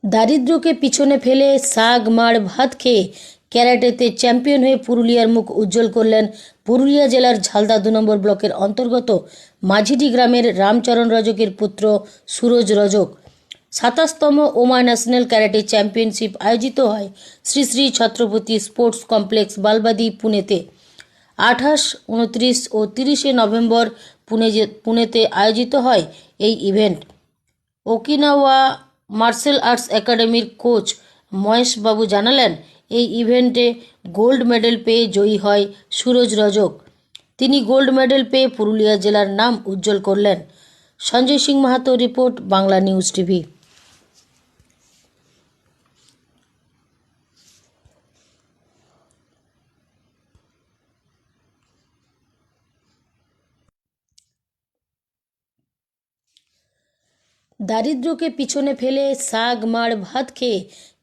দারিদ্র্যকে পিছনে ফেলে শাক মাড় ভাত খেয়ে ক্যারাটেতে চ্যাম্পিয়ন হয়ে পুরুলিয়ার মুখ উজ্জ্বল করলেন পুরুলিয়া জেলার ঝালদা ২ নম্বর ব্লকের অন্তর্গত মাঝিডি গ্রামের রামচরণ রজকের পুত্র সুরজ রজক। ২৭তম ওমা ন্যাশনাল ক্যারাটে চ্যাম্পিয়নশিপ আয়োজিত হয় শ্রী শ্রী ছত্রপতি স্পোর্টস কমপ্লেক্স বালবাদি, পুনেতে। ২৮, ২৯ ও ৩০শে নভেম্বর পুনেতে আয়োজিত হয় এই ইভেন্ট। ওকিনাওয়া মার্শাল আর্টস একাডেমির কোচ মহেশ বাবু জানালেন, এই ইভেন্টে গোল্ড মেডেল পেয়ে জয়ী হয় সুরজ রজক। তিনি গোল্ড মেডেল পেয়ে পুরুলিয়া জেলার নাম উজ্জ্বল করলেন। Sanjay Singh Mahato report, Bangla news TV. দারিদ্র্যকে পিছনে ফেলে শাক মাড় ভাত খেয়ে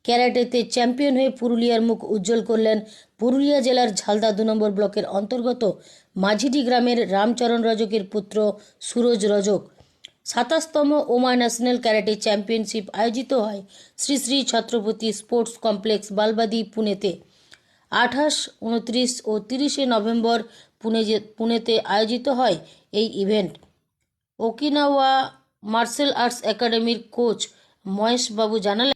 ক্যারাটেতে চ্যাম্পিয়ন হয়ে পুরুলিয়ার মুখ উজ্জ্বল করলেন পুরুলিয়া জেলার ঝালদা ২ নম্বর ব্লকের অন্তর্গত মাঝিডি গ্রামের রামচরণ রজকের পুত্র সুরজ রজক। ২৭তম ওমা ন্যাশনাল ক্যারাটে চ্যাম্পিয়নশিপ আয়োজিত হয় শ্রী শ্রী ছত্রপতি স্পোর্টস কমপ্লেক্স বালবাদি, পুনেতে। ২৮, ২৯ ও ৩০শে নভেম্বর পুনেতে আয়োজিত হয় এই ইভেন্ট। ওকিনাওয়া মার্শাল আর্টস একাডেমির কোচ মহেশ বাবু জানালেন,